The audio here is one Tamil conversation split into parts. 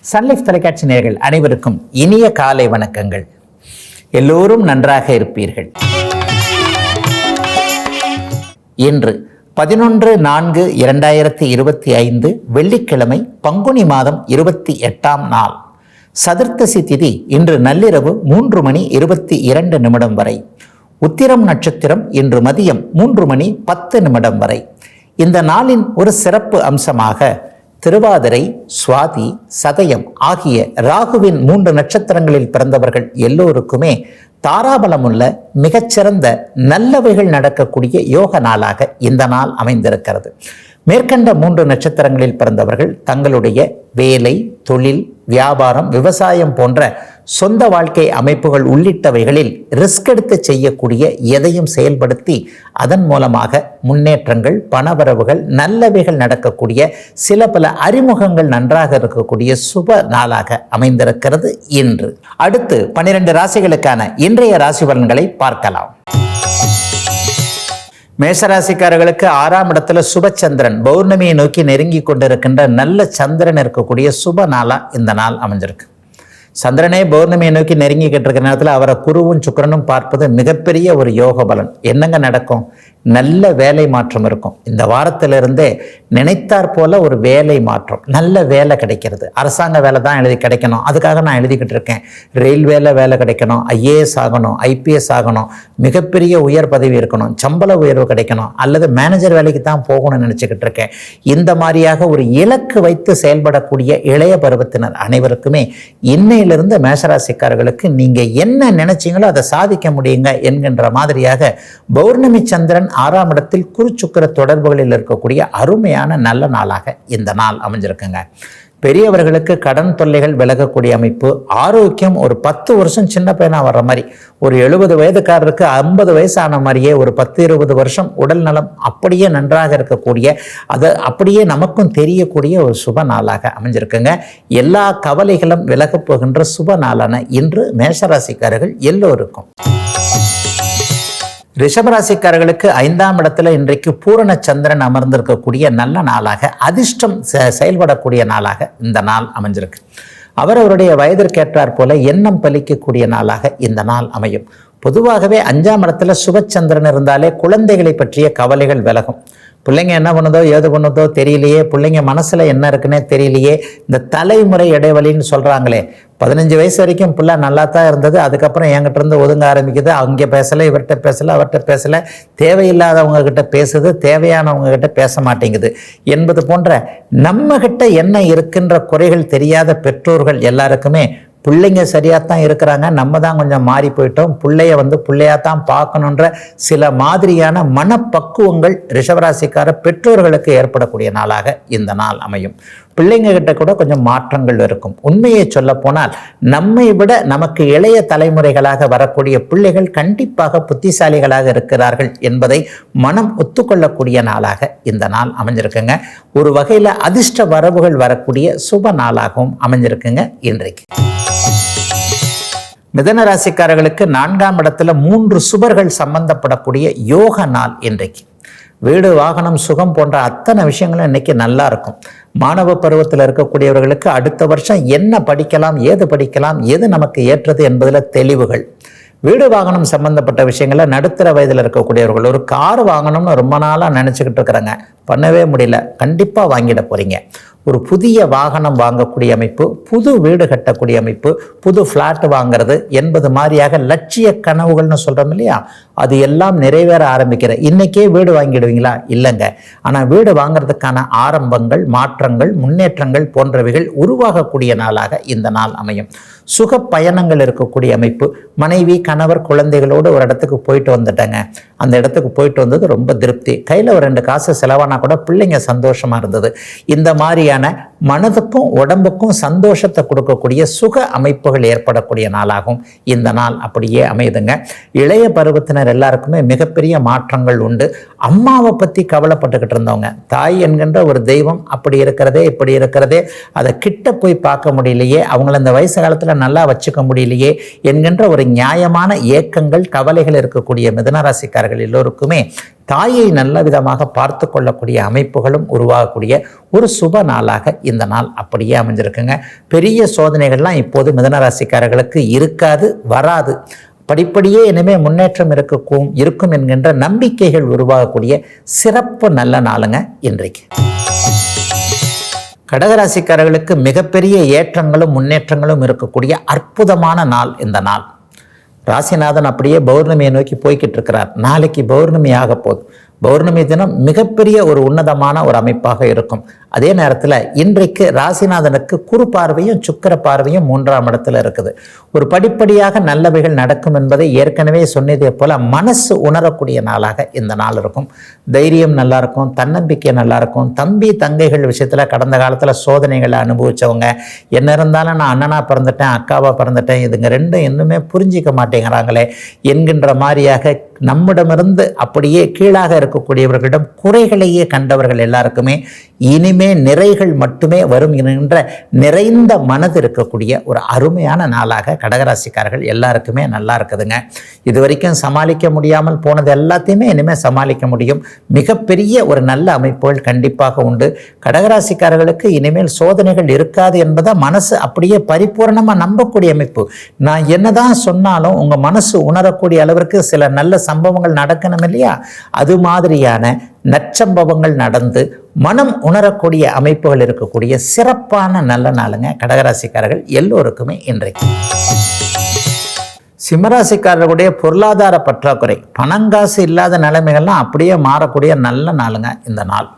சன்லைஃப் தொலைக்காட்சி நேயர்கள் அனைவருக்கும் இனிய காலை வணக்கங்கள். எல்லோரும் நன்றாக இருப்பீர்கள். இன்று 11/4/2025 வெள்ளிக்கிழமை, பங்குனி மாதம் 28ஆம் நாள். சதுர்த்தசி திதி இன்று நள்ளிரவு 3:22 வரை. உத்திரம் நட்சத்திரம் இன்று மதியம் 3:10 வரை. இந்த நாளின் ஒரு சிறப்பு அம்சமாக திருவாதிரை, சுவாதி, சதயம் ஆகிய ராகுவின் 3 நட்சத்திரங்களில் பிறந்தவர்கள் எல்லோருக்குமே தாராபலமுள்ள மிகச்சிறந்த நல்லவைகள் நடக்கக்கூடிய யோக நாளாக இந்த நாள் அமைந்திருக்கிறது. மேற்கண்ட 3 நட்சத்திரங்களில் பிறந்தவர்கள் தங்களுடைய வேலை, தொழில், வியாபாரம், விவசாயம் போன்ற சொந்த வாழ்க்கை அமைப்புகள் உள்ளிட்டவைகளில் ரிஸ்க் எடுத்து செய்யக்கூடிய எதையும் செயல்படுத்தி அதன் மூலமாக முன்னேற்றங்கள், பணவரவுகள், நல்லவைகள் நடக்கக்கூடிய சில பல அறிமுகங்கள் நன்றாக இருக்கக்கூடிய சுப நாளாக அமைந்திருக்கிறது இன்று. அடுத்து 12 ராசிகளுக்கான இன்றைய ராசி பலன்களை பார்க்கலாம். மேஷராசிக்காரர்களுக்கு 6ஆம் இடத்துல சுபச்சந்திரன் பௌர்ணமியை நோக்கி நெருங்கி கொண்டிருக்கின்ற நல்ல சந்திரன் இருக்கக்கூடிய சுப நாளா இந்த நாள் அமைஞ்சிருக்கு. சந்திரனே பௌர்ணமியை நோக்கி நெருங்கிக்கிட்டு இருக்கிற நேரத்தில் அவரை குருவும் சுக்கிரனும் பார்ப்பது மிகப்பெரிய ஒரு யோக பலன். என்னங்க நடக்கும்? நல்ல வேலை மாற்றம் இருக்கும். இந்த வாரத்திலிருந்தே நினைத்தாற் போல ஒரு வேலை மாற்றம், நல்ல வேலை கிடைக்கிறது. அரசாங்க வேலை தான் கிடைக்கணும், அதுக்காக நான் எழுதிக்கிட்டு இருக்கேன். ரயில்வேல வேலை கிடைக்கணும், IAS ஆகணும், IPS ஆகணும், மிகப்பெரிய உயர் பதவி இருக்கணும், சம்பள உயர்வு கிடைக்கணும், அல்லது மேனேஜர் வேலைக்கு தான் போகணும்னு நினச்சிக்கிட்டு இருக்கேன். இந்த மாதிரியாக ஒரு இலக்கு வைத்து செயல்படக்கூடிய இளைய பருவத்தினர் அனைவருக்குமே இன்னையிலிருந்து மேஷராசிக்காரர்களுக்கு நீங்க என்ன நினைச்சீங்களோ அதை சாதிக்க முடியுங்க என்கின்ற மாதிரியாக பௌர்ணமி சந்திரன் 6ஆம் இடத்தில் குரு சுக்கிர தொடர்புகளில் இருக்கக்கூடிய அருமையான நல்ல நாளாக இந்த நாள் அமைஞ்சிருக்குங்க. பெரியவர்களுக்கு கடன் தொல்லைகள் விலகக்கூடிய அமைப்பு, ஆரோக்கியம் ஒரு 10 வருஷம் சின்ன பையனா வர்ற மாதிரி, ஒரு 70 வயதுக்காரருக்கு 50 வயசான மாதிரியே ஒரு 10-20 வருஷம் உடல் நலம் அப்படியே நன்றாக இருக்கக்கூடிய, அது அப்படியே நமக்கும் தெரியக்கூடிய ஒரு சுப நாளாக அமைஞ்சிருக்குங்க. எல்லா கவலைகளும் விலகப் போகின்ற சுப நாளான இன்று மேஷராசிக்காரர்கள் எல்லோருக்கும். ரிஷபராசிக்காரர்களுக்கு 5ஆம் இடத்துல இன்றைக்கு பூரண சந்திரன் அமர்ந்திருக்கக்கூடிய நல்ல நாளாக, அதிர்ஷ்டம் செயல்படக்கூடிய நாளாக இந்த நாள் அமைஞ்சிருக்கு. அவரவருடைய வயதிற்கேற்றாற் போல எண்ணம் பலிக்கக்கூடிய நாளாக இந்த நாள் அமையும். பொதுவாகவே 5ஆம் இடத்துல சுபச்சந்திரன் இருந்தாலே குழந்தைகளை பற்றிய கவலைகள் விலகும். பிள்ளைங்க என்ன பண்ணுதோ ஏது பண்ணுதோ தெரியலையே, பிள்ளைங்க மனசுல என்ன இருக்குன்னே தெரியலையே. இந்த தலைமுறை இடைவெளின்னு சொல்றாங்களே, 15 வயசு வரைக்கும் பிள்ளை நல்லா தான் இருந்தது, அதுக்கப்புறம் என்கிட்ட இருந்து ஒதுங்க ஆரம்பிக்குது. அங்கே பேசலை, இவர்கிட்ட பேசலை, அவர்கிட்ட பேசலை, தேவையில்லாதவங்க கிட்ட பேசுது, தேவையானவங்க கிட்ட பேச மாட்டேங்குது என்பது போன்ற நம்ம கிட்ட என்ன இருக்கின்ற குறைகள் தெரியாத பெற்றோர்கள் எல்லாருக்குமே பிள்ளைங்க சரியாகத்தான் இருக்கிறாங்க, நம்ம தான் கொஞ்சம் மாறி போயிட்டோம், பிள்ளைய பிள்ளையாத்தான் பார்க்கணுன்ற சில மாதிரியான மனப்பக்குவங்கள் ரிஷபராசிக்கார பெற்றோர்களுக்கு ஏற்படக்கூடிய நாளாக இந்த நாள் அமையும். பிள்ளைங்க கிட்ட கூட கொஞ்சம் மாற்றங்கள் இருக்கும். உண்மையை சொல்ல போனால் நம்மை விட நமக்கு இளைய தலைமுறைகளாக வரக்கூடிய பிள்ளைகள் கண்டிப்பாக புத்திசாலிகளாக இருக்கிறார்கள் என்பதை மனம் ஒத்துக்கொள்ளக்கூடிய நாளாக இந்த நாள் அமைஞ்சிருக்குங்க. ஒரு வகையில் அதிர்ஷ்ட வரவுகள் வரக்கூடிய சுப நாளாகவும் அமைஞ்சிருக்குங்க இன்றைக்கு. மிதன ராசிக்காரர்களுக்கு 4ஆம் இடத்துல 3 சுபர்கள் சம்பந்தப்படக்கூடிய யோக நாள் இன்றைக்கு. வீடு, வாகனம், சுகம் போன்ற அத்தனை விஷயங்களும் இன்னைக்கு நல்லா இருக்கும். மாணவ பருவத்தில் இருக்கக்கூடியவர்களுக்கு அடுத்த வருஷம் என்ன படிக்கலாம், ஏது படிக்கலாம், எது நமக்கு ஏற்றது என்பதில் தெளிவுகள். வீடு, வாகனம் சம்பந்தப்பட்ட விஷயங்கள நடுத்தர வயதில் இருக்கக்கூடியவர்கள் ஒரு கார் வாங்கணும்னு ரொம்ப நாளாக நினச்சிக்கிட்டு இருக்கிறாங்க, பண்ணவே முடியல, கண்டிப்பாக வாங்கிட போறீங்க. ஒரு புதிய வாகனம் வாங்கக்கூடிய அமைப்பு, புது வீடு கட்டக்கூடிய அமைப்பு, புது ஃப்ளாட் வாங்கிறது என்பது மாதிரியாக லட்சிய கனவுகள்னு சொல்கிறோம் இல்லையா, அது எல்லாம் நிறைவேற ஆரம்பிக்கிற. இன்னைக்கே வீடு வாங்கிடுவீங்களா? இல்லைங்க. ஆனால் வீடு வாங்கிறதுக்கான ஆரம்பங்கள், மாற்றங்கள், முன்னேற்றங்கள் போன்றவைகள் உருவாகக்கூடிய நாளாக இந்த நாள் அமையும். சுக பயணங்கள் இருக்கக்கூடிய அமைப்பு, மனைவி, கணவர், குழந்தைகளோடு ஒரு இடத்துக்கு போயிட்டு வந்துட்டேங்க, அந்த இடத்துக்கு போயிட்டு வந்தது ரொம்ப திருப்தி, கையில் ஒரு 2 காசு செலவானா கூட பிள்ளைங்க சந்தோஷமா இருந்தது. இந்த மாதிரியான மனதுக்கும் உடம்புக்கும் சந்தோஷத்தை கொடுக்கக்கூடிய சுக அமைப்புகள் ஏற்படக்கூடிய நாளாகவும் இந்த நாள் அப்படியே அமையுதுங்க. இளைய பருவத்தினர் எல்லாருக்குமே மிகப்பெரிய மாற்றங்கள் உண்டு. அம்மாவை பற்றி கவலைப்பட்டுக்கிட்டு இருந்தவங்க, தாய் என்கின்ற ஒரு தெய்வம் அப்படி இருக்கிறதே இப்படி இருக்கிறதே, அதை கிட்ட போய் பார்க்க முடியலையே, அவங்கள இந்த வயசு காலத்தில் நல்லா வச்சுக்க முடியலையே என்கின்ற ஒரு நியாயமான ஏக்கங்கள், கவலைகள் இருக்கக்கூடிய மிதுனராசிக்காரர்கள் எல்லோருக்குமே தாயை நல்ல விதமாக பார்த்து கொள்ளக்கூடிய அமைப்புகளும் உருவாகக்கூடிய ஒரு சுப நாளாக இந்த நாள் அப்படியே அமைஞ்சிருக்குங்க. பெரிய சோதனைகள்லாம் இப்போது மிதுன ராசிக்காரர்களுக்கு இருக்காது, வராது. படிப்படியே இனிமே முன்னேற்றம் இருக்கும் என்கின்ற நம்பிக்கைகள் உருவாகக்கூடிய சிறப்பு நல்ல நாளுங்க இன்றைக்கு. கடகராசிக்காரர்களுக்கு மிகப்பெரிய ஏற்றங்களும் முன்னேற்றங்களும் இருக்கக்கூடிய அற்புதமான நாள் இந்த நாள். ராசிநாதன் அப்படியே பௌர்ணமியை நோக்கி போய்கிட்டு இருக்கிறார். நாளைக்கு பௌர்ணமி ஆக போகுது. பௌர்ணமி தினம் மிகப்பெரிய ஒரு உன்னதமான ஒரு அமைப்பாக இருக்கும். அதே நேரத்தில் இன்றைக்கு ராசிநாதனுக்கு குரு பார்வையும் சுக்கிர பார்வையும் 3ஆம் இடத்துல இருக்குது. ஒரு படிப்படியாக நல்லவைகள் நடக்கும் என்பதை ஏற்கனவே சொன்னதே போல மனசு உணரக்கூடிய நாளாக இந்த நாள் இருக்கும். தைரியம் நல்லா இருக்கும், தன்னம்பிக்கை நல்லா இருக்கும். தம்பி தங்கைகள் விஷயத்துல கடந்த காலத்துல சோதனைகளை அனுபவிச்சவங்க, என்ன இருந்தாலும் நான் அண்ணனா பிறந்துட்டேன், அக்காவா பிறந்துட்டேன், இதுங்க ரெண்டும் இன்னுமே புரிஞ்சிக்க மாட்டேங்கிறாங்களே என்கின்ற மாதிரியாக நம்மிடமிருந்து அப்படியே கீழாக இருக்கக்கூடியவர்களிடம் குறைகளையே கண்டவர்கள் எல்லாருக்குமே இனிமே நிறைகள் மட்டுமே வரும் என்கின்ற நிறைந்த மனது இருக்கக்கூடிய ஒரு அருமையான நாளாக கடகராசிக்காரர்கள் எல்லாருக்குமே நல்லா இருக்குதுங்க. இது வரைக்கும் சமாளிக்க முடியாமல் போனது எல்லாத்தையுமே இனிமேல் சமாளிக்க முடியும். மிகப்பெரிய ஒரு நல்ல அமைப்புகள் கண்டிப்பாக உண்டு. கடகராசிக்காரர்களுக்கு இனிமேல் சோதனைகள் இருக்காது என்பதை மனசு அப்படியே பரிபூர்ணமாக நம்பக்கூடிய அமைப்பு. நான் என்னதான் சொன்னாலும் உங்கள் மனசு உணரக்கூடிய அளவிற்கு சில நல்ல சம்பவங்கள் நடக்கணும் இல்லையா, அது மாதிரியான நற்சம்பவங்கள் நடந்து மனம் உணரக்கூடிய அமைப்புகள் இருக்கக்கூடிய சிறப்பான நல்ல நாளுங்க கடகராசிக்காரர்கள் எல்லோருக்குமே இன்றைக்கு. சிம்மராசிக்காரர்களுடைய பொருளாதார பற்றாக்குறை, பணங்காசு இல்லாத நிலைமைகள்லாம் அப்படியே மாறக்கூடிய நல்ல நாளுங்க இந்த நாள்.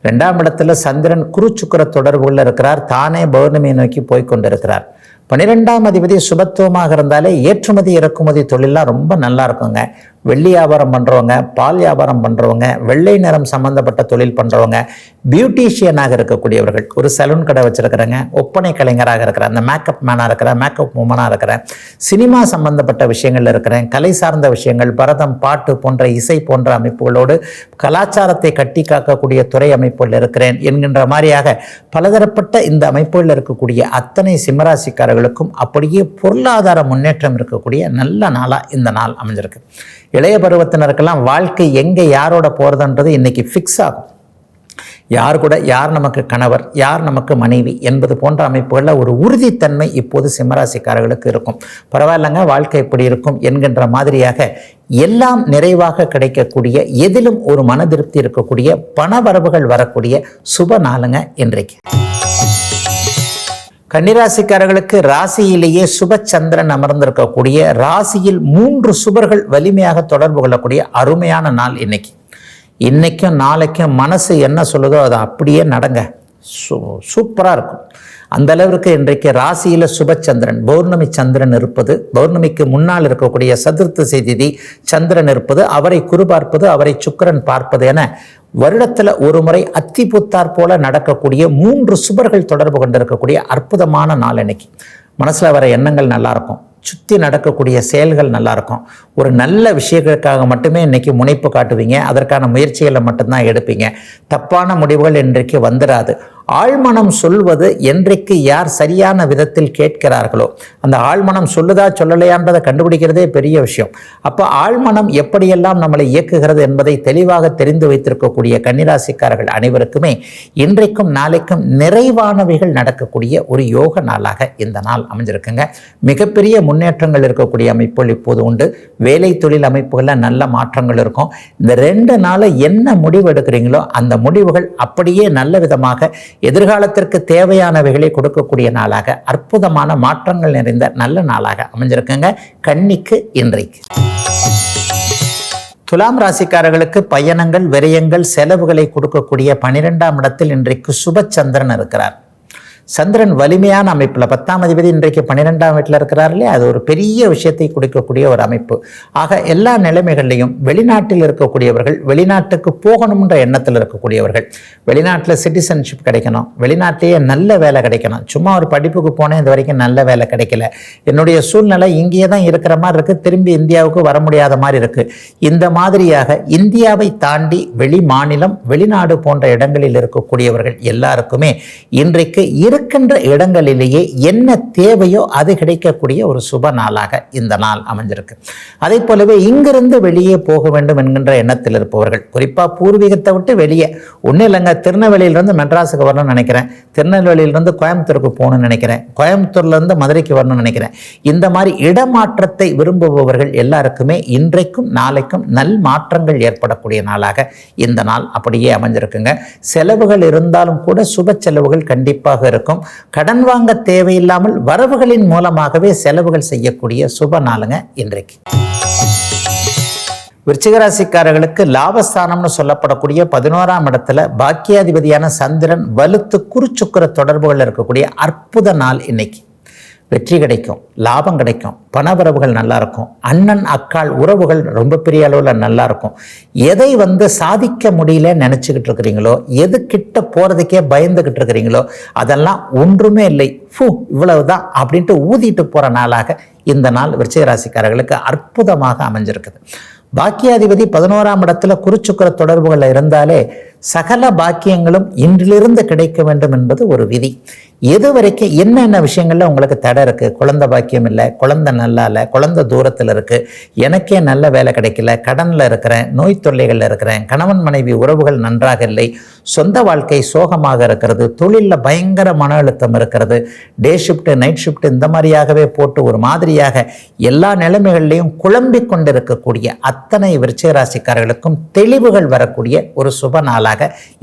2ஆம் இடத்துல சந்திரன் குரு சுக்கிர தொடர்புள்ள இருக்கிறார். தானே பௌர்ணமியை நோக்கி போய்கொண்டிருக்கிறார். 12ஆம் அதிபதி சுபத்துவமாக இருந்தாலே ஏற்றுமதி இறக்குமதி தொழிலாம் ரொம்ப நல்லா இருக்குங்க. வெள்ளி வியாபாரம் பண்ணுறவங்க, பால் வியாபாரம் பண்ணுறவங்க, வெள்ளை நிறம் சம்மந்தப்பட்ட தொழில் பண்ணுறவங்க, பியூட்டிஷியனாக இருக்கக்கூடியவர்கள், ஒரு சலூன் கடை வச்சுருக்கிறேங்க, ஒப்பனை கலைஞராக இருக்கிறேன், அந்த மேக்கப் மேனாக இருக்கிறேன், மேக்கப் உமனாக இருக்கிறேன், சினிமா சம்பந்தப்பட்ட விஷயங்கள் இருக்கிறேன், கலை சார்ந்த விஷயங்கள், பரதம், பாட்டு போன்ற இசை போன்ற அமைப்புகளோடு கலாச்சாரத்தை கட்டி காக்கக்கூடிய துறை அமைப்புகள் இருக்கிறேன் என்கின்ற மாதிரியாக பலதரப்பட்ட இந்த அமைப்புகளில் இருக்கக்கூடிய அத்தனை சிம்மராசிக்காரர்களுக்கும் அப்படியே பொருளாதார முன்னேற்றம் இருக்கக்கூடிய நல்ல நாளாக இந்த நாள் அமைஞ்சிருக்கு. இளைய பருவத்தினருக்கெல்லாம் வாழ்க்கை எங்கே யாரோட போகிறதுன்றது இன்னைக்கு ஃபிக்ஸ் ஆகும். யார் கூட யார் நமக்கு கணவர், யார் நமக்கு மனைவி என்பது போன்ற அமைப்புகளில் ஒரு உறுதித்தன்மை இப்போது சிம்மராசிக்காரர்களுக்கு இருக்கும். பரவாயில்லைங்க, வாழ்க்கை இப்படி இருக்கும் என்கின்ற மாதிரியாக எல்லாம் நிறைவாக கிடைக்கக்கூடிய, எதிலும் ஒரு மன திருப்தி இருக்கக்கூடிய, பண வரவுகள் வரக்கூடிய சுப நாளுங்க இன்றைக்கு. கன்னிராசிக்காரர்களுக்கு ராசியிலேயே சுப சந்திரன் அமர்ந்திருக்கக்கூடிய, ராசியில் 3 சுபர்கள் வலிமையாக தொடர்பு கொள்ளக்கூடிய அருமையான நாள் இன்னைக்கு. இன்னைக்கும் நாளைக்கும் மனசு என்ன சொல்லுதோ அது அப்படியே நடங்க, சூப்பராக இருக்கும். அந்த அளவிற்கு இன்றைக்கு ராசியில் சுபச்சந்திரன், பௌர்ணமி சந்திரன் இருப்பது, பௌர்ணமிக்கு முன்னால் இருக்கக்கூடிய சதுர்த்தி திதி சந்திரன் இருப்பது, அவரை குரு பார்ப்பது, அவரை சுக்கிரன் பார்ப்பது என வருடத்தில் ஒரு முறை அத்தி புத்தார் போல நடக்கக்கூடிய 3 சுபர்கள் தொடர்பு கொண்டிருக்கக்கூடிய அற்புதமான நாள் இன்னைக்கு. மனசில் வர எண்ணங்கள் நல்லாயிருக்கும், சுற்றி நடக்கக்கூடிய செயல்கள் நல்லாயிருக்கும். ஒரு நல்ல விஷயங்களுக்காக மட்டுமே இன்றைக்கி முனைப்பு காட்டுவீங்க, அதற்கான முயற்சிகளை மட்டும்தான் எடுப்பீங்க. தப்பான முடிவுகள் இன்றைக்கு வந்துடாது. ஆழ்மனம் சொல்வது என்றைக்கு யார் சரியான விதத்தில் கேட்கிறார்களோ, அந்த ஆழ்மனம் சொல்லுதா சொல்லலையான்றதை கண்டுபிடிக்கிறதே பெரிய விஷயம். அப்போ ஆழ்மனம் எப்படியெல்லாம் நம்மளை இயக்குகிறது என்பதை தெளிவாக தெரிந்து வைத்திருக்கக்கூடிய கன்னிராசிக்காரர்கள் அனைவருக்குமே இன்றைக்கும் நாளைக்கும் நிறைவானவைகள் நடக்கக்கூடிய ஒரு யோக நாளாக இந்த நாள் அமைஞ்சிருக்குங்க. மிகப்பெரிய முன்னேற்றங்கள் இருக்கக்கூடிய அமைப்புகள் இப்போது உண்டு. வேலை தொழில் அமைப்புகளில் நல்ல மாற்றங்கள் இருக்கும். இந்த 2 நாள் என்ன முடிவு எடுக்கிறீங்களோ அந்த முடிவுகள் அப்படியே நல்ல விதமாக எதிர்காலத்திற்கு தேவையானவைகளை கொடுக்கக்கூடிய நாளாக, அற்புதமான மாற்றங்கள் நிறைந்த நல்ல நாளாக அமைஞ்சிருக்குங்க கன்னிக்கு இன்றைக்கு. துலாம் ராசிக்காரர்களுக்கு பயணங்கள், விரயங்கள், செலவுகளை கொடுக்கக்கூடிய 12ஆம் இடத்தில் இன்றைக்கு சுபச்சந்திரன் இருக்கிறார். சந்திரன் வலிமையான அமைப்பில் 10ஆம் அதிபதி இன்றைக்கு 12ஆம் வீட்டில் இருக்கிறார் இல்லையா, அது ஒரு பெரிய விஷயத்தை கொடுக்கக்கூடிய ஒரு அமைப்பு. ஆக எல்லா நிலைமைகள்லையும் வெளிநாட்டில் இருக்கக்கூடியவர்கள், வெளிநாட்டுக்கு போகணுன்ற எண்ணத்தில் இருக்கக்கூடியவர்கள், வெளிநாட்டில் சிட்டிசன்ஷிப் கிடைக்கணும், வெளிநாட்டிலேயே நல்ல வேலை கிடைக்கணும். சும்மா ஒரு படிப்புக்கு போனேன், இது வரைக்கும் நல்ல வேலை கிடைக்கல, என்னுடைய சூழ்நிலை இங்கேயே தான் இருக்கிற மாதிரி இருக்குது, திரும்பி இந்தியாவுக்கு வர முடியாத மாதிரி இருக்குது. இந்த மாதிரியாக இந்தியாவை தாண்டி வெளி மாநிலம், வெளிநாடு போன்ற இடங்களில் இருக்கக்கூடியவர்கள் எல்லாருக்குமே இன்றைக்கு இருக்கின்ற இடங்களிலேயே என்ன தேவையோ அது கிடைக்கக்கூடிய ஒரு சுப நாளாக இந்த நாள் அமைஞ்சிருக்கு. அதே போலவே இங்கிருந்து வெளியே போக வேண்டும் என்கின்ற எண்ணத்தில் இருப்பவர்கள், குறிப்பாக பூர்வீகத்தை விட்டு வெளியே, ஒன்றும் இல்லைங்க, திருநெல்வேலியிலிருந்து மெட்ராஸுக்கு வரணும்னு நினைக்கிறேன், திருநெல்வேலியிலிருந்து கோயம்புத்தூருக்கு போகணும்னு நினைக்கிறேன், கோயம்புத்தூர்லேருந்து மதுரைக்கு வரணும்னு நினைக்கிறேன், இந்த மாதிரி இடமாற்றத்தை விரும்புபவர்கள் எல்லாருக்குமே இன்றைக்கும் நாளைக்கும் நல் மாற்றங்கள் ஏற்படக்கூடிய நாளாக இந்த நாள் அப்படியே அமைஞ்சிருக்குங்க. செலவுகள் இருந்தாலும் கூட சுப செலவுகள் கண்டிப்பாக இருக்கும். கடன் வாங்க தேவையில்லாமல் வரவுகளின் மூலமாகவே செலவுகள் செய்யக்கூடிய சுப நாளுங்க இன்றைக்கு. விருச்சிக ராசிக்காரர்களுக்கு லாபஸ்தானம்னு சொல்லப்படக்கூடிய 11ஆம் இடத்துல பாக்கியாதிபதியான சந்திரன் வலுத்து குருச்சுக்கிர தொடர்புகள் இருக்கக்கூடிய அற்புத நாள் இன்னைக்கு. வெற்றி கிடைக்கும், லாபம் கிடைக்கும், பணவரவுகள் நல்லா இருக்கும், அண்ணன் அக்காள் உறவுகள் ரொம்ப பெரிய அளவில் நல்லா இருக்கும். எதை சாதிக்க முடியல நினச்சிக்கிட்டு இருக்கிறீங்களோ, எது கிட்ட போகிறதுக்கே பயந்துக்கிட்டு இருக்கிறீங்களோ, அதெல்லாம் ஒன்றுமே இல்லை, இவ்வளவுதான் அப்படின்ட்டு ஊதிட்டு போகிற நாளாக இந்த நாள் விருச்சிக ராசிக்காரர்களுக்கு அற்புதமாக அமைஞ்சிருக்குது. பாக்கியாதிபதி 11ஆம் இடத்துல குருச்சுக்கிர தொடர்புகளில் இருந்தாலே சகல பாக்கியங்களும் இன்றிலிருந்து கிடைக்க வேண்டும் என்பது ஒரு விதி. எது வரைக்கும் என்னென்ன விஷயங்கள்ல உங்களுக்கு தடை இருக்கு, குழந்தை பாக்கியம் இல்லை, குழந்தை நல்லா இல்லை, குழந்தை தூரத்தில் இருக்கு, எனக்கே நல்ல வேலை கிடைக்கல, கடனில் இருக்கிறேன், நோய் தொல்லைகளில் இருக்கிறேன், கணவன் மனைவி உறவுகள் நன்றாக இல்லை, சொந்த வாழ்க்கை சோகமாக இருக்கிறது, தொழிலில் பயங்கர மன அழுத்தம் இருக்கிறது, டே ஷிஃப்ட் நைட் ஷிஃப்ட் இந்த மாதிரியாகவே போட்டு ஒரு மாதிரியாக எல்லா நிலைமைகள்லையும் குழம்பிக் கொண்டிருக்கக்கூடிய அத்தனை விருச்சிக ராசிக்காரர்களுக்கும் தெளிவுகள் வரக்கூடிய ஒரு சுப நாளாக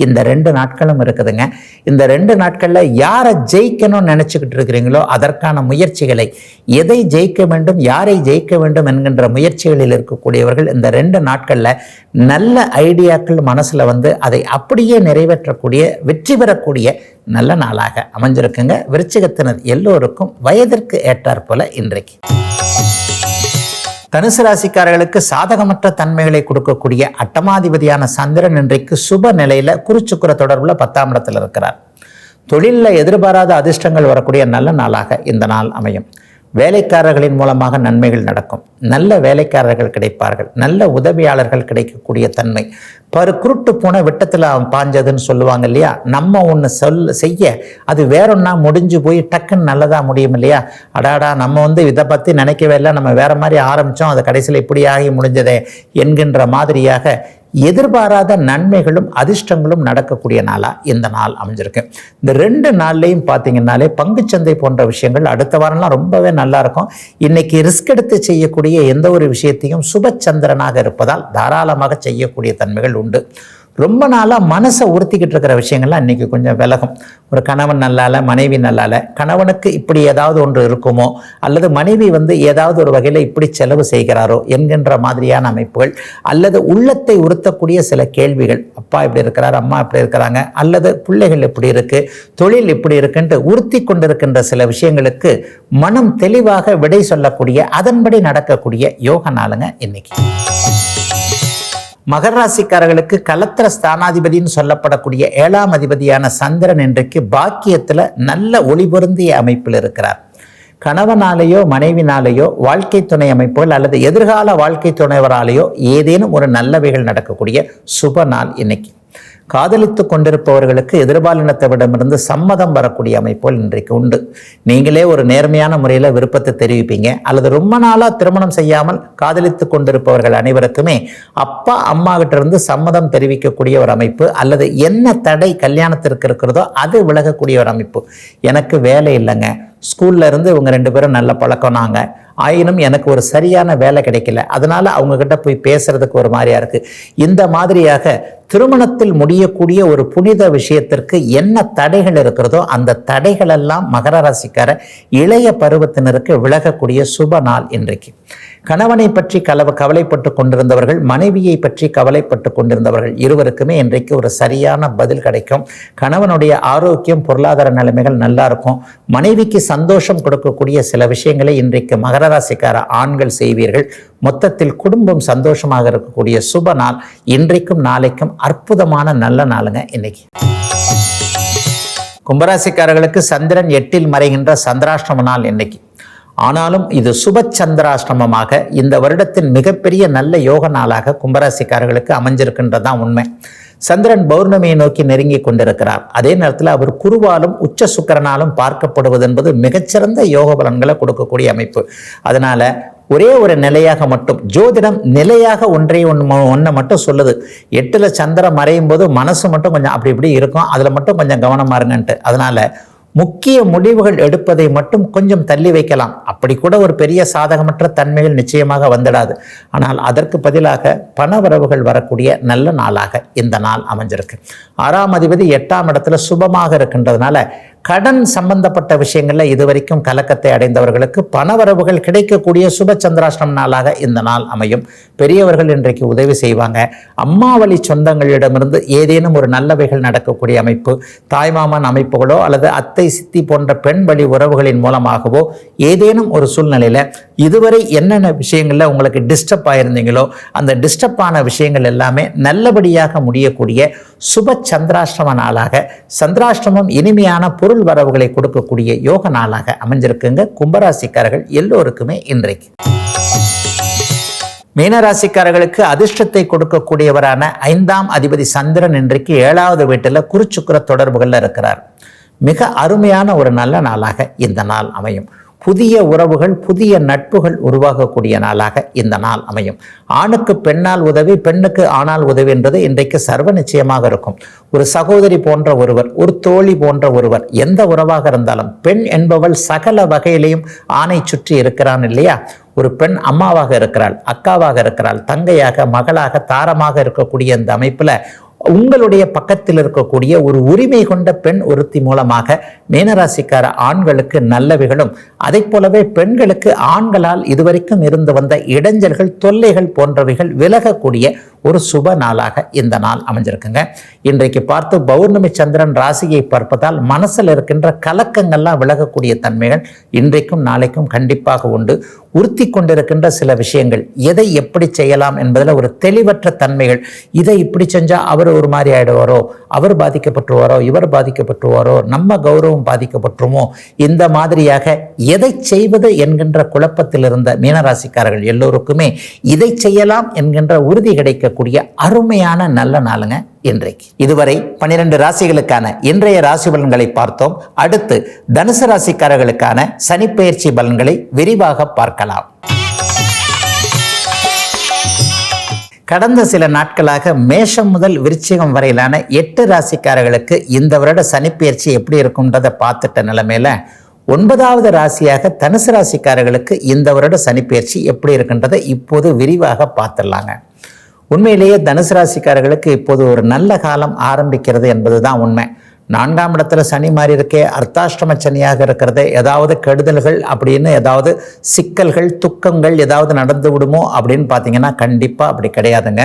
இந்த 2 நாட்களும் இருக்குதுங்க. இந்த 2 நாட்கள்ல யாரை ஜெயிக்கணும்னு நினைச்சுக்கிட்டு இருக்கிறீங்களோ அதற்கான முயற்சிகளை, எதை ஜெயிக்க வேண்டும், யாரை ஜெயிக்க வேண்டும் என்கின்ற முயற்சிகளில் இருக்கக்கூடியவர்கள் இந்த 2 நாட்கள்ல நல்ல ஐடியாக்கள் மனசுல அதை அப்படியே நிறைவேற்றக்கூடிய, வெற்றி பெறக்கூடிய நல்ல நாளாக அமைஞ்சிருக்குங்க. விருச்சிகத்தினர் எல்லோருக்கும் வயதிற்கு ஏற்றாற் போல இன்றைக்கு. தனுசு ராசிக்காரர்களுக்கு சாதகமற்ற தன்மைகளை கொடுக்கக்கூடிய அட்டமாதிபதியான சந்திரன் இன்றைக்கு சுப நிலையில குருச்சுக்கிர தொடர்புல 10ஆம் இடத்துல இருக்கிறார். தொழிலில் எதிர்பாராத அதிர்ஷ்டங்கள் வரக்கூடிய நல்ல நாளாக இந்த நாள் அமையும். வேலைக்காரர்களின் மூலமாக நன்மைகள் நடக்கும், நல்ல வேலைக்காரர்கள் கிடைப்பார்கள், நல்ல உதவியாளர்கள் கிடைக்கக்கூடிய தன்மை. குருட்டு போன விட்டத்தில் அவன் பாஞ்சதுன்னு சொல்லுவாங்க இல்லையா, நம்ம ஒன்று செய்ய அது வேறொன்னா முடிஞ்சு போய் டக்குன்னு நல்லதாக முடியும் இல்லையா, அடாடா நம்ம இதை பற்றி நினைக்கவே இல்லை, நம்ம வேற மாதிரி ஆரம்பித்தோம், அது கடைசியில் இப்படி ஆகி முடிஞ்சதே என்கின்ற மாதிரியாக எதிர்பாராத நன்மைகளும் அதிர்ஷ்டங்களும் நடக்கக்கூடிய நாளாக இந்த நாள் அமைஞ்சிருக்கு. இந்த 2 நாள்லையும் பார்த்தீங்கன்னாலே பங்குச்சந்தை போன்ற விஷயங்கள் அடுத்த வாரம்லாம் ரொம்பவே நல்லா இருக்கும். இன்னைக்கு ரிஸ்க் எடுத்து செய்யக்கூடிய எந்த ஒரு விஷயத்தையும் சுபச்சந்திரனாக இருப்பதால் தாராளமாக செய்யக்கூடிய தன்மைகள் உண்டு. ரொம்ப நாளாக மனசை உறுத்திக்கிட்டு இருக்கிற விஷயங்கள்லாம் இன்றைக்கி கொஞ்சம் விலகும். ஒரு கணவன் நல்லால, மனைவி நல்லால, கணவனுக்கு இப்படி ஏதாவது ஒன்று இருக்குமோ, அல்லது மனைவி ஏதாவது ஒரு வகையில் இப்படி செலவு செய்கிறாரோ என்கின்ற மாதிரியான அமைப்புகள், அல்லது உள்ளத்தை உறுத்தக்கூடிய சில கேள்விகள், அப்பா இப்படி இருக்கிறார், அம்மா இப்படி இருக்கிறாங்க, அல்லது பிள்ளைகள் இப்படி இருக்கு, தொழில் இப்படி இருக்குன்ட்டு உறுத்தி கொண்டிருக்கின்ற சில விஷயங்களுக்கு மனம் தெளிவாக விடை சொல்லக்கூடிய, அதன்படி நடக்கக்கூடிய யோக நாளுங்க இன்னைக்கு. மகர ராசிக்காரர்களுக்கு கலத்திர ஸ்தானாதிபதினு சொல்லப்படக்கூடிய 7ஆம் அதிபதியான சந்திரன் இன்றைக்கு பாக்கியத்தில் நல்ல ஒளிபொருந்திய அமைப்பில் இருக்கிறார். கணவனாலேயோ மனைவினாலேயோ வாழ்க்கை துணை அமைப்புகள் அல்லது எதிர்கால வாழ்க்கை துணைவராலேயோ ஏதேனும் ஒரு நல்லவைகள் நடக்கக்கூடிய சுப நாள் இன்னைக்கு. காதலித்து கொண்டிருப்பவர்களுக்கு எதிர்பாலினத்தவிடமிருந்து சம்மதம் வரக்கூடிய அமைப்புகள் இன்றைக்கு உண்டு. நீங்களே ஒரு நேர்மையான முறையில் விருப்பத்தை தெரிவிப்பீங்க, அல்லது ரொம்ப நாளாக திருமணம் செய்யாமல் காதலித்து கொண்டிருப்பவர்கள் அனைவருக்குமே அப்பா அம்மா கிட்ட இருந்து சம்மதம் தெரிவிக்கக்கூடிய ஒரு அமைப்பு, அல்லது என்ன தடை கல்யாணத்திற்கு இருக்கிறதோ அது விலகக்கூடிய ஒரு அமைப்பு. எனக்கு வேலை இல்லைங்க, ஸ்கூல்ல இருந்து இவங்க 2 பேரும் நல்ல பழக்கம், நாங்கள் ஆயினும் எனக்கு ஒரு சரியான வேலை கிடைக்கல, அதனால அவங்க கிட்ட போய் பேசுறதுக்கு ஒரு மாதிரியா இருக்கு. இந்த மாதிரியாக திருமணத்தில் முடியக்கூடிய ஒரு புனித விஷயத்திற்கு என்ன தடைகள் இருக்கிறதோ அந்த தடைகள் எல்லாம் மகர ராசிக்கார இளைய பருவத்தினருக்கு விலகக்கூடிய சுப நாள் இன்றைக்கு. கணவனை பற்றி கவலைப்பட்டு கொண்டிருந்தவர்கள், மனைவியை பற்றி கவலைப்பட்டு கொண்டிருந்தவர்கள் இருவருக்குமே இன்றைக்கு ஒரு சரியான பதில் கிடைக்கும். கணவனுடைய ஆரோக்கியம், பொருளாதார நிலைமைகள் நல்லா இருக்கும். மனைவிக்கு சந்தோஷம் கொடுக்கக்கூடிய சில விஷயங்களை இன்றைக்கு மகர ராசிக்கார ஆண்கள் செய்வீர்கள். மொத்தத்தில் குடும்பம் சந்தோஷமாக இருக்கக்கூடிய சுப நாள் இன்றைக்கும் நாளைக்கும் அற்புதமான நல்ல நாளுங்க இன்னைக்கு. கும்பராசிக்காரர்களுக்கு சந்திரன் 8இல் மறைகின்ற சந்திராஷ்டம நாள் இன்னைக்கு. ஆனாலும் இது சுப சந்திராஷ்டமமாக இந்த வருடத்தின் மிகப்பெரிய நல்ல யோக நாளாக கும்பராசிக்காரர்களுக்கு அமைஞ்சிருக்கின்றதான் உண்மை. சந்திரன் பௌர்ணமியை நோக்கி நெருங்கி கொண்டிருக்கிறார். அதே நேரத்தில் அவர் குருவாலும் உச்ச சுக்கிரனாலும் பார்க்கப்படுவது என்பது மிகச்சிறந்த யோக பலன்களை கொடுக்கக்கூடிய அமைப்பு. அதனால ஒரே ஒரு நிலையாக மட்டும் ஜோதிடம் நிலையாக ஒன்றை மட்டும் சொல்லுது. 8ல் சந்திரன் மறையும் போது மனசு மட்டும் கொஞ்சம் அப்படி இப்படி இருக்கும், அதில் மட்டும் கொஞ்சம் கவனமா இருங்கன்ட்டு. அதனால முக்கிய முடிவுகள் எடுப்பதை மட்டும் கொஞ்சம் தள்ளி வைக்கலாம். அப்படி கூட ஒரு பெரிய சாதகமற்ற தன்மைகள் நிச்சயமாக வந்துடாது. ஆனால் அதற்கு பதிலாக பணவரவுகள் வரக்கூடிய நல்ல நாளாக இந்த நாள் அமைஞ்சிருக்கு. 6ஆம் அதிபதி 8ஆம் இடத்துல சுபமாக இருக்கின்றதுனால கடன் சம்பந்தப்பட்ட விஷயங்கள்ல இதுவரைக்கும் கலக்கத்தை அடைந்தவர்களுக்கு பணவரவுகள் கிடைக்கக்கூடிய சுப சந்திராஷ்டம நாளாக இந்த நாள் அமையும். பெரியவர்கள் இன்றைக்கு உதவி செய்வாங்க. அம்மா வழி சொந்தங்களிடமிருந்து ஏதேனும் ஒரு நல்லவைகள் நடக்கக்கூடிய அமைப்பு, தாய்மாமன் அமைப்புகளோ அல்லது அத்தை சித்தி போன்ற பெண் வழி உறவுகளின் மூலமாகவோ ஏதேனும் ஒரு சூழ்நிலையில இதுவரை என்னென்ன விஷயங்கள்ல உங்களுக்கு டிஸ்டர்ப் ஆயிருந்தீங்களோ அந்த டிஸ்டர்ப் ஆன விஷயங்கள் எல்லாமே நல்லபடியாக முடியக்கூடிய சுப சந்திராஷ்டம நாளாக, சந்திராஷ்டமம் இனிமையான பொருள் வரவுகளை கொடுக்கக்கூடிய யோக நாளாக அமைஞ்சிருக்குங்க. கும்பராசிக்காரர்கள் எல்லோருக்குமே இன்றைக்கு. மீனராசிக்காரர்களுக்கு அதிர்ஷ்டத்தை கொடுக்கக்கூடியவரான 5ஆம் அதிபதி சந்திரன் இன்றைக்கு 7வது வீட்டில் குருச்சுக்கிர தொடர்புகள்ல இருக்கிறார். மிக அருமையான ஒரு நல்ல நாளாக இந்த நாள் அமையும். புதிய உறவுகள், புதிய நட்புகள் உருவாகக்கூடிய நாளாக இந்த நாள் அமையும். ஆணுக்கு பெண்ணால் உதவி, பெண்ணுக்கு ஆணால் உதவி என்பது இன்றைக்கு சர்வ நிச்சயமாக இருக்கும். ஒரு சகோதரி போன்ற ஒருவர், ஒரு தோழி போன்ற ஒருவர், எந்த உறவாக இருந்தாலும் பெண் என்பவள் சகல வகையிலையும் ஆணை சுற்றி இருக்கிறான் இல்லையா? ஒரு பெண் அம்மாவாக இருக்கிறாள், அக்காவாக இருக்கிறாள், தங்கையாக, மகளாக, தாரமாக இருக்கக்கூடிய இந்த அமைப்புல உங்களுடைய பக்கத்தில் இருக்கக்கூடிய ஒரு உரிமை கொண்ட பெண் ஒருத்தி மூலமாக மீனராசிக்கார ஆண்களுக்கு நல்லவைகளும், அதை போலவே பெண்களுக்கு ஆண்களால் இதுவரைக்கும் இருந்து வந்த இடைஞ்சல்கள், தொல்லைகள் போன்றவைகள் விலகக்கூடிய ஒரு சுப நாளாக இந்த நாள் அமைஞ்சிருக்குங்க. இன்றைக்கு பார்த்து பௌர்ணமி சந்திரன் ராசியை பார்ப்பதால் மனசில் இருக்கின்ற கலக்கங்கள்லாம் விலகக்கூடிய தன்மைகள் இன்றைக்கும் நாளைக்கும் கண்டிப்பாக உண்டு. உறுத்தி கொண்டிருக்கின்ற சில விஷயங்கள், எதை எப்படி செய்யலாம் என்பதில் ஒரு தெளிவற்ற தன்மைகள், இதை இப்படி செஞ்சால் அவர் ஒரு மாதிரி ஆயிடுவாரோ, அவர் பாதிக்கப்பட்டுருவாரோ, இவர் பாதிக்கப்பட்டுருவாரோ, நம்ம கௌரவம் பாதிக்கப்பட்டுருமோ, இந்த மாதிரியாக எதை செய்வது என்கின்ற குழப்பத்தில் இருந்த மீனராசிக்காரர்கள் எல்லோருக்குமே இதை செய்யலாம் என்கின்ற உறுதி கிடைக்கக்கூடிய அருமையான நல்ல நாளுங்க இன்றைக்கு. இதுவரை 12 ராசிகளுக்கான இன்றைய ராசி பலன்களை பார்த்தோம். அடுத்து தனுசு ராசிக்காரர்களுக்கான சனிப்பெயர்ச்சி பலன்களை விரிவாக பார்க்கலாம். கடந்த சில நாட்களாக மேஷம் முதல் விருச்சிகம் வரையிலான 8 ராசிக்காரர்களுக்கு இந்த வருட சனிப்பெயர்ச்சி எப்படி இருக்கும்ன்றதை பார்த்துட்ட நிலைமையில 9வது ராசியாக தனுசு ராசிக்காரர்களுக்கு இந்த வருட சனிப்பெயர்ச்சி எப்படி இருக்குன்றதை இப்போது விரிவாக பார்த்துடலாங்க. உண்மையிலேயே தனுசு ராசிக்காரர்களுக்கு இப்போது ஒரு நல்ல காலம் ஆரம்பிக்கிறது என்பதுதான் உண்மை. 4ஆம் இடத்துல சனி மாறி இருக்கே, அர்த்தாஷ்டம சனியாக இருக்கிறது, ஏதாவது கெடுதல்கள் அப்படின்னு ஏதாவது சிக்கல்கள், துக்கங்கள் ஏதாவது நடந்து விடுமோ அப்படின்னு பார்த்தீங்கன்னா கண்டிப்பாக அப்படி கிடையாதுங்க.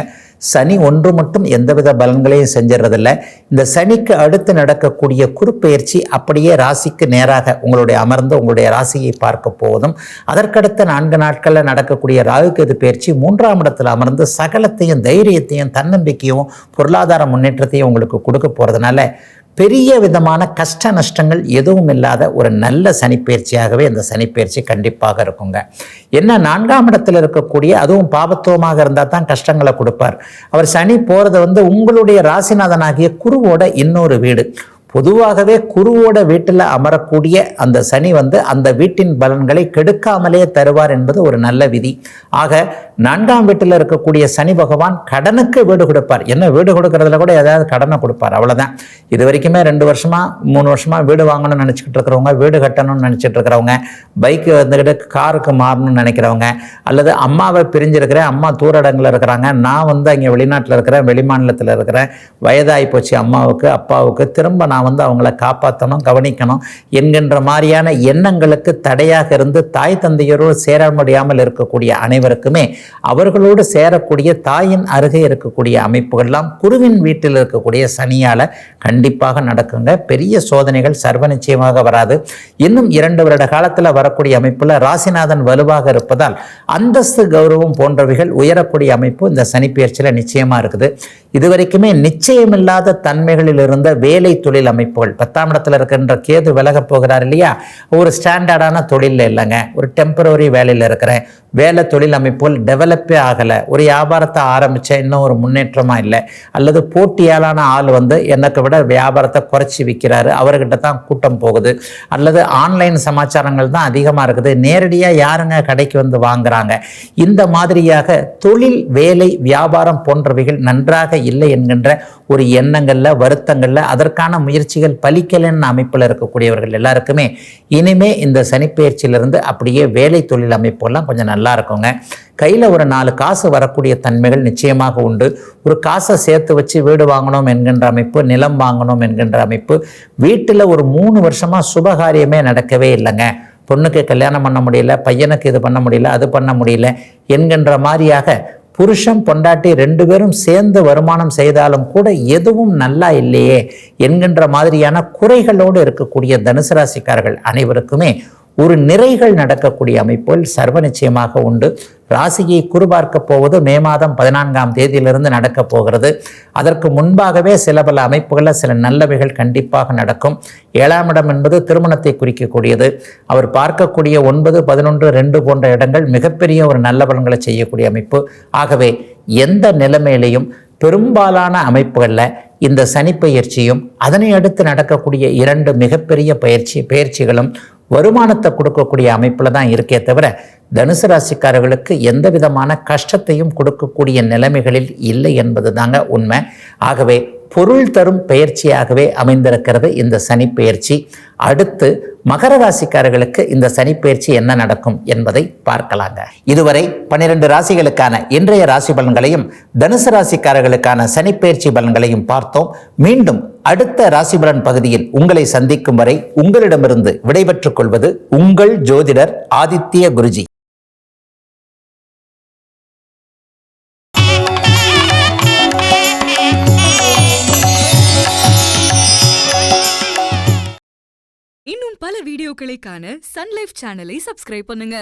சனி ஒன்று மட்டும் எந்தவித பலன்களையும் செஞ்சிடறதில்ல. இந்த சனிக்கு அடுத்து நடக்கக்கூடிய குறுப்பெயர்ச்சி அப்படியே ராசிக்கு நேராக உங்களுடைய அமர்ந்து உங்களுடைய ராசியை பார்க்க போவதும், அதற்கடுத்த 4 நாட்களில் நடக்கக்கூடிய ராகுகேது பயிற்சி 3ஆம் இடத்தில் அமர்ந்து சகலத்தையும், தைரியத்தையும், தன்னம்பிக்கையும், பொருளாதார முன்னேற்றத்தையும் உங்களுக்கு கொடுக்க போகிறதுனால பெரிய விதமான கஷ்ட நஷ்டங்கள் எதுவும் இல்லாத ஒரு நல்ல சனிப்பெயர்ச்சியாகவே இந்த சனிப்பெயர்ச்சி கண்டிப்பாக இருக்குங்க. என்ன 4ஆம் இடத்தில் இருக்கக்கூடிய, அதுவும் பாபத்துவமாக இருந்தால் தான் கஷ்டங்களை கொடுப்பார். அவர் சனி போகிறது உங்களுடைய ராசிநாதனாகிய குருவோட இன்னொரு வீடு. பொதுவாகவே குருவோட வீட்டில் அமரக்கூடிய அந்த சனி அந்த வீட்டின் பலன்களை கெடுக்காமலே தருவார் என்பது ஒரு நல்ல விதி. ஆக 4ஆம் வீட்டில் இருக்கக்கூடிய சனி பகவான் கடனுக்கு வீடு கொடுப்பார். என்ன வீடு கொடுக்கறதுல கூட ஏதாவது கடனை கொடுப்பார், அவ்வளோதான். இது வரைக்குமே 2 வருஷமா 3 வருஷமா வீடு வாங்கணும்னு நினச்சிக்கிட்டு இருக்கிறவங்க, வீடு கட்டணும்னு நினச்சிட்டு இருக்கிறவங்க, பைக்கு வந்துக்கிட்டு காருக்கு மாறணும்னு நினைக்கிறவங்க, அல்லது அம்மாவை பிரிஞ்சிருக்கிறேன், அம்மா தூரடங்கில் இருக்கிறாங்க, நான் அங்கே வெளிநாட்டில் இருக்கிறேன், வெளிமாநிலத்தில் இருக்கிறேன், வயதாகி போச்சு அம்மாவுக்கு அப்பாவுக்கு, திரும்ப நான் அவங்கள காப்பாற்றணும், கவனிக்கணும் என்கின்ற மாதிரியான எண்ணங்களுக்கு தடையாக இருந்து தாய் தந்தையரோடு சேர முடியாமல் இருக்கக்கூடிய அனைவருக்குமே அவர்களோடு சேரக்கூடிய தாயின் அருகே இருக்கக்கூடிய அமைப்புகள்லாம் குருவின் வீட்டில் இருக்கக்கூடிய சனியால கண்டிப்பாக நடக்குங்க. பெரிய சோதனைகள் சர்வ நிச்சயமாக வராது. இன்னும் 2 வருட காலத்தில் வரக்கூடிய அமைப்புல ராசிநாதன் வலுவாக இருப்பதால் அந்தஸ்து, கௌரவம் போன்றவைகள் உயரக்கூடிய அமைப்பு இந்த சனிப்பெயர்ச்சியில் நிச்சயமா இருக்குது. இதுவரைக்குமே நிச்சயமில்லாத தன்மைகளில் இருந்த வேலை தொழில் அமைப்புகள், 10ஆம் இடத்துல இருக்கின்ற கேது விலக போகிறார் இல்லையா, ஒரு ஸ்டாண்டர்டான தொழிலில் இல்லைங்க, ஒரு டெம்பரரி வேலையில் இருக்கிறேன், வேலை தொழில் அமைப்புகள் டெவலப்பே ஆகலை, ஒரு வியாபாரத்தை ஆரம்பித்தேன் இன்னும் ஒரு முன்னேற்றமாக இல்லை, அல்லது போட்டியாலான ஆள் எனக்கு விட வியாபாரத்தை குறைச்சி விற்கிறாரு, அவர்கிட்ட தான் கூட்டம் போகுது, அல்லது ஆன்லைன் சமாச்சாரங்கள் தான் அதிகமாக இருக்குது, நேரடியாக யாருங்க கடைக்கு வந்து வாங்குறாங்க, இந்த மாதிரியாக தொழில் வேலை வியாபாரம் போன்றவைகள் நன்றாக இல்லை என்கின்ற ஒரு எண்ணங்கள்ல வருத்தங்கள்ல அதற்கான முயற்சிகள் பலிக்கலன்னு அமைப்பில் இருக்கக்கூடியவர்கள் எல்லாருக்குமே இனிமே இந்த சனிப்பெயர்ச்சியிலிருந்து அப்படியே வேலை தொழில் அமைப்புகள்லாம் கொஞ்சம் நல்லா இருக்குங்க. கையில் ஒரு 4 காசு வரக்கூடிய தன்மைகள் நிச்சயமாக உண்டு. ஒரு காசை சேர்த்து வச்சு வீடு வாங்கணும் என்கின்ற அமைப்பு, நிலம் வாங்கணும் என்கின்ற அமைப்பு, வீட்டில் ஒரு 3 வருஷமா சுபகாரியமே நடக்கவே இல்லைங்க, பொண்ணுக்கு கல்யாணம் பண்ண முடியல, பையனுக்கு இது பண்ண முடியல, அது பண்ண முடியல என்கின்ற மாதிரியாக புருஷன் பொண்டாட்டி 2 பேரும் சேர்ந்து வருமானம் செய்தாலும் கூட எதுவும் நல்லா இல்லையே என்கின்ற மாதிரியான குறைகளோடு இருக்கக்கூடிய தனுசு ராசிக்காரர்கள் அனைவருக்குமே ஒரு நிறைகள் நடக்கக்கூடிய அமைப்புகள் சர்வ நிச்சயமாக உண்டு. ராசியை குறிபார்க்க போவது மே மாதம் 14ஆம் தேதியிலிருந்து நடக்க போகிறது. அதற்கு முன்பாகவே சில பல அமைப்புகளில் சில நல்லவைகள் கண்டிப்பாக நடக்கும். 7ஆம் இடம் என்பது திருமணத்தை குறிக்கக்கூடியது. அவர் பார்க்கக்கூடிய 9, 11, 2 போன்ற இடங்கள் மிகப்பெரிய ஒரு நல்ல பலன்களை செய்யக்கூடிய அமைப்பு. ஆகவே எந்த நிலைமையிலையும் பெரும்பாலான அமைப்புகளில் இந்த சனிப்பெயர்ச்சியும் அதனை அடுத்து நடக்கக்கூடிய 2 மிகப்பெரிய பயிற்சிகளும் வருமானத்தை கொடுக்கக்கூடிய அமைப்புல தான் இருக்கே தவிர தனுசு ராசிக்காரர்களுக்கு எந்த விதமான கஷ்டத்தையும் கொடுக்கக்கூடிய நிலைமைகளில் இல்லை என்பது தாங்க உண்மை. ஆகவே பொருள் தரும் பெயர்ச்சியாகவே அமைந்திருக்கிறது இந்த சனி பெயர்ச்சி. அடுத்து மகர ராசிக்காரர்களுக்கு இந்த சனி பெயர்ச்சி என்ன நடக்கும் என்பதை பார்க்கலாங்க. இதுவரை 12 ராசிகளுக்கான இன்றைய ராசி பலன்களையும் தனுசு ராசிக்காரர்களுக்கான சனி பெயர்ச்சி பலன்களையும் பார்த்தோம். மீண்டும் அடுத்த ராசி பலன் பகுதியில் உங்களை சந்திக்கும் வரை உங்களிடமிருந்து விடைபெற்றுக் கொள்வது உங்கள் ஜோதிடர் ஆதித்ய குருஜி. இன்னும் பல வீடியோக்களை காண சன் லைஃப் சேனலை சப்ஸ்கிரைப் பண்ணுங்க.